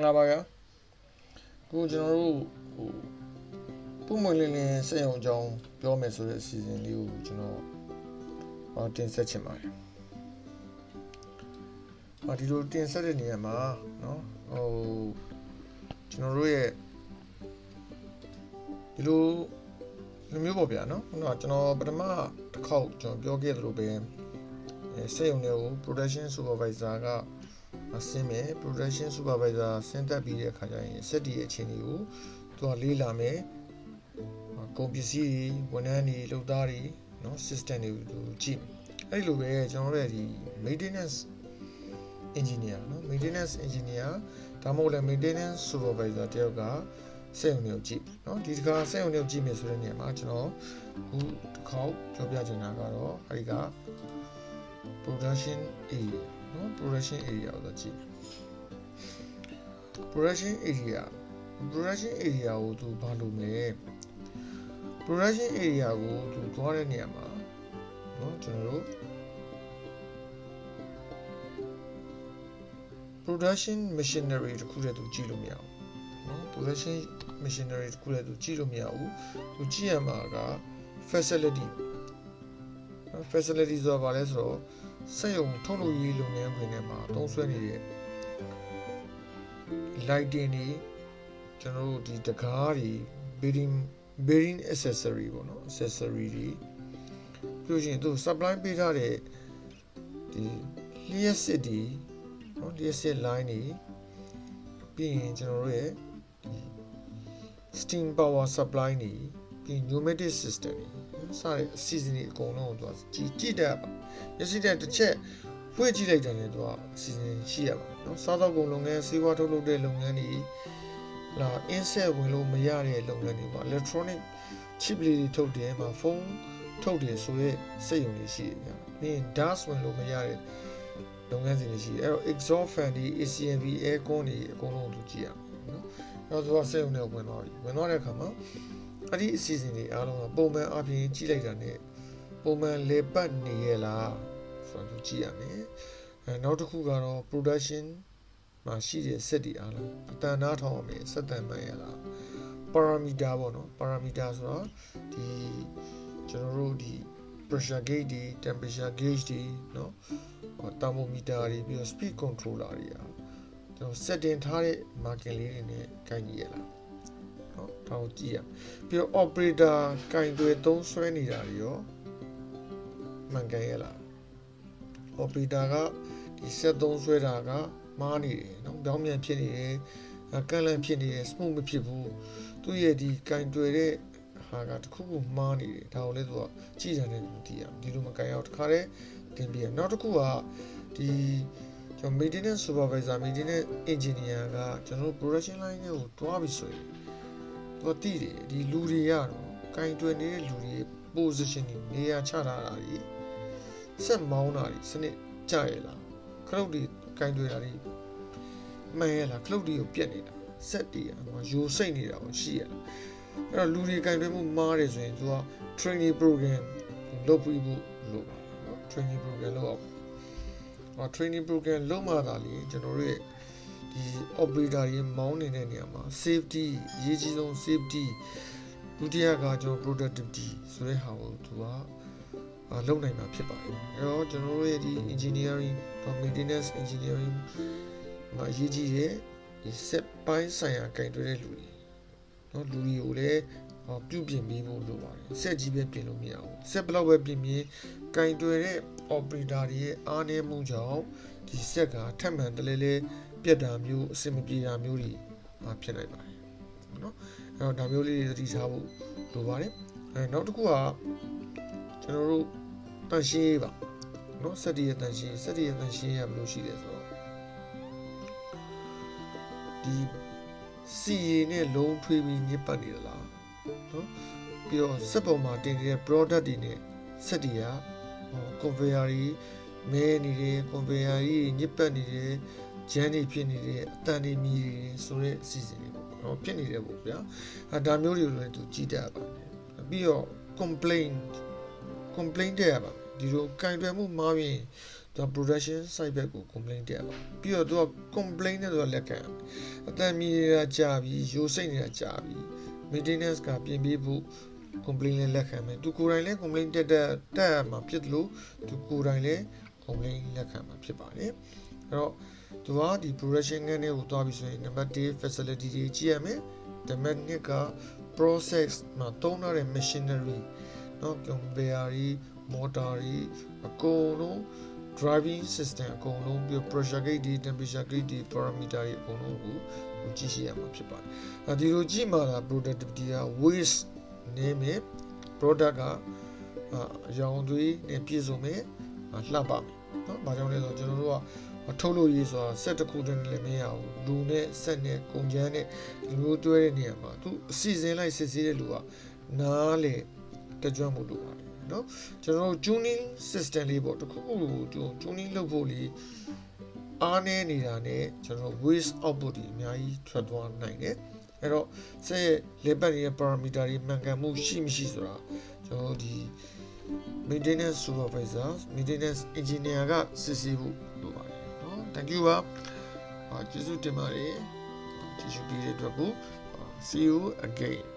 လာပါဗျာခုကျွန်တော်တို့ပုံမှန်လေးနဲ့စက်ရုံအကြောင်းပြောမယ်ဆိုတဲ့အစီအစဉ်လေးကိုကျွန်တော်တင်ဆက်ချင်ပါတယ်ဒီလိုတင်ဆက်တဲ့နေရာမှာเนาะကျွန်တော်တို့ရဲ့ဒီလိုမျိုးပေါ့ဗျာเนาะခုနကကျွန်တော်ပထမတစ်ခေါက်ကျွန်တော်ပြောခဲ့သလိုပဲစက်ရုံတွေကို production supervisor ကဆင်းမယ် production supervisor ဆင်းသက်ပြီးတဲ့အခါကျရင်စက်တီရဲ့အခြေအနေကိုသူကလေးလာမယ်ကုန်ပစ္စည်းတွေဝန်ထမ်းတွေလုပ်သားတွေเนาะ system တွေကိုကြည့်အဲ့လိုပဲကျွန်တော်တို့ရဲ့ဒီ maintenance engineer เนาะ maintenance engineer ဒါမှမဟုတ်လည်း maintenance supervisor တယောက်ကစက်ရုံတွေကိုကြည့်เนาะဒီတစ်ခါစက်ရုံတွေကိုကြည့်မယ်ဆိုတဲ့နေရာမှာကျွန်တော်ခုတစ်ခေါက်ပြောပြချင်တာကတော့အဲ့ဒီက production area เนาะ production area ကိုကြည့် production area ကိုသူဘာလုပ်မလဲ production area ကိုသူသွားတဲ့နေရာမှာเนาะကျွန်တော်တို့ production machinery တခုတည်းသူကြည့်လို့မရဘူးเนาะ production machinery တခုတည်းသူကြည့်လို့မရဘူးသူကြည့်ရမှာက facility ဆိုတာဘာလဲဆိုတော့စက်ရုံထုတ်လုပ်ရေးလုပ်ငန်းခွင်ထဲမှာသုံးစွဲနေတဲ့ lighting တွေကျွန်တော်တို့ဒီတကားတွေ bearing accessory ပေါ့နော် accessory တွေပြောရင်သူ supply ပေးထားတဲ့ဒီလျှက်စစ်တွေနော်လျှက်စစ် line တွေပြီးရင်ကျွန်တော်တို့ရဲ့ steam power supply တွေပြီး pneumatic system တွေစတဲ့အစီအစဉ်တွေအကုန်လုံးကိုသူကြည့်တတ်ပါရရှိတဲ့တစ်ချက်ဖွင့်ကြည့်လိုက်တယ်လေသူကအစီအစဉ်ရှိရပါနော်စားသောက်ကုန်လုပ်ငန်းစေဝါထုတ်လုပ်တဲ့လုပ်ငန်းတွေinsert ဝင်လို့မရတဲ့လုပ်ငန်းတွေပါ electronic chip လေးတွေထုတ်တယ်မှာဖုန်းထုတ်တယ်ဆိုရဲစက်ရုံတွေရှိတယ်ဗျာပြီးရင် dust ဝင်လို့မရတဲ့လုပ်ငန်းစဉ်တွေရှိတယ်အဲ့တော့ exhaust fan တွေ ACMV aircon တွေအကုန်လုံးသူကြည့်ရအောင်နော်အဲ့တော့သူကစက်ရုံတွေဝင်သွားတဲ့အခါမှာအဲ့ဒီအစီအစဉ်တွေအားလုံးကပုံမှန်အပြင်ကြည့်လိုက်တာ ਨੇ ပုံမှန်လေပတ်နေရလားဆိုတော့ကြည့်ရမယ်နောက်တစ်ခုကတော့ production မှာရှိတဲ့စက်တွေအားလုံးအတန်နားထောင်ရမယ်စက်တန်မှန်ရလား parameter ပေါ့နော် parameter ဆိုတော့ဒီကျွန်တော်တို့ဒီ pressure gauge တွေ temperature gauge တွေနော် thermometer တွေပြီးတော့ speed controller တွေအားကျွန်တော် setting ထားတဲ့ marking လေးတွေနဲ့ကိုင်ကြည့်ရလားနော်ဒါကိုကြည့်ရပြီးတော့ operator ကိုင်တွေသုံးစွဲနေတာတွေရောမှန်ကန်ရလား operator ကဒီစက်သုံးစွဲတာကမားနေတယ်နော်ပြောင်းပြန်ဖြစ်နေတယ်ကန့်လန့်ဖြစ်နေတယ် smooth မဖြစ်ဘူးသူ့ရဲ့ဒီကင်တွယ်တဲ့ဟာကတခုခုမှားနေတယ်ဒါကိုလည်းသူကကြည့်တယ်နဲ့သိရဒီလိုမကင်အောင်တခါတည်းတင်ပြရနောက်တစ်ခုကဒီကျွန်တော် maintenance supervisor maintenance engineer ကကျွန်တော် production line ကိုတွားပြီးဆိုရင်သူသိတယ်ဒီလူတွေရတော့ကင်တွယ်နေတဲ့လူတွေ position တွေနေရာချထားတာတွေဆက်မောင်းတာတွေစနစ်ကြရလားခလုတ်တွေကင်တွေတာတွေမှန်ရလားခလုတ်တွေကိုပြက်နေတာစက်တွေရိုးစိတ်နေတာကိုရှိရလားအဲ့တော့လူတွေကင်တွေမှုမားတယ်ဆိုရင်သူက training program လုပ်ပြီးဖို့လုပ်ပါနော် training program လုပ်အောင်training program လုပ်မှသာလေကျွန်တော်တို့ရဲ့ဒီ operator တွေမောင်းနေတဲ့နေရာမှာ safety အရေးကြီးဆုံး safety ဒုတိယကကျွန်တော် productivity ဆိုတဲ့ဟာကိုသူကလုပ်နိုင်မှာဖြစ်ပါတယ်အဲ့တော့ကျွန်တော်တို့ရဲ့ဒီ engineering maintenance engineering မှာအရေးကြီးတဲ့ဒီစက်ပိုင်းဆိုင်ရာကင်တွဲတဲ့လူတွေနော်လူတွေကိုလည်းပြုပြင်ပေးဖို့လိုပါတယ်စက်ကြီးပဲပြင်လို့မရဘူးစက်ဘလောက်ပဲပြင်ပြင်ကင်တွဲတဲ့ operator တွေရဲ့အားနည်းမှုကြောင့်ဒီစက်ကထပ်မံတလဲလဲပြတ်တာမျိုးအဆင်မပြေတာမျိုးတွေဖြစ်နိုင်ပါတယ်နော်အဲ့တော့ဒါမျိုးလေးတွေသတိထားဖို့လိုပါတယ်နောက်တစ်ခုကကျွန်တော်တို့တန်ရှင်းရေးပါနော်စက်တီရဲ့တန်ရှင်းရဘယ်လိုရှိလဲဆိုတော့ဒီစီရီနဲ့လုံးထွေးပြီးညစ်ပတ်နေလားနော်ပြီးတော့စက်ပေါ်မှာတင်နေတဲ့ product တွေနဲ့စက်တီကconveyor တွေမဲနေတယ် conveyor ကြီးညစ်ပတ်နေတယ်ဂျန်တွေဖြစ်နေတယ်အတန်တွေမြည်နေတယ်ဆိုတဲ့အစီအစဉ်တွေပေါ့နော်ဖြစ်နေတယ်ပေါ့ဗျာဒါမျိုးတွေကိုလည်းသူကြည့်တတ်ပါမယ်ပြီးတော့complaint တဲ့ရပါ ဒီလိုကင်တွယ်မှုမှားပြီးသူ production site ဘက်ကို complaint တက်ပါပြီးတော့သူက complaint နဲ့သူကလက်ခံအတန်မြည်နေတာကြာပြီးရိုးစိတ်နေတာကြာပြီး maintenance ကပြင်ပေးဖို့ complaint နဲ့လက်ခံမယ်သူကိုယ်တိုင်လည်း complaint တက်မှာဖြစ်တယ်လို့သူကိုယ်တိုင်လည်း complaint လက်ခံမှာဖြစ်ပါတယ်အဲ့တော့သူကဒီ production ကနေကိုသွားပြီးဆိုရင် number 1 facility တွေကြည့်ရမယ်နံပါတ်2က process မှာသုံးထားတဲ့ machinery เนาะ conveyor တွေ motor တွေအကုန်လုံး driving system အကုန်လုံးပြီး pressure gauge တွေ temperature gauge တွေ parameter တွေအကုန်လုံးကိုကြည့်ရှုရမှာဖြစ်ပါတယ်ဒီလိုကြည့်မှလာ productivity က waste နေမယ် product ကအရောင်သွေးနဲ့ပြည့်စုံမယ်လှပမယ်เนาะဘာကြောင့်လဲဆိုတော့ကျွန်တော်တို့ကထုတ်လို့ရေးဆိုတာစက်တစ်ခုတည်းလည်းမရဘူးလူနဲ့စက်နဲ့ကုန်ကျန်းနဲ့ဒီလိုတွဲတဲ့နေရာမှာသူအစီအစဉ်လိုက်စစ်ဆေးတဲ့လူကနားလေတကြွမှုလိုပါတယ်เนาะကျွန်တော်တို့ tuning system လေးပေါ့တခုခုကို tuning လုပ်ဖို့လေးအားနည်းနေတာနဲ့ကျွန်တော် waste output တွေအများကြီးထွက်သွားနိုင်တယ်အဲ့တော့စက်ရဲ့လေပတ်ရဲ့ parameter တွေမှန်ကန်မှုရှိမရှိဆိုတာကျွန်တော်ဒီ maintenance supervisor maintenance engineer ကစစ်ဆေးဖို့လိုပါတယ်เนาะ thank you ပါကျေးဇူးတင်ပါတယ်ကျေးဇူးပေးတဲ့အတွက်ကို see you again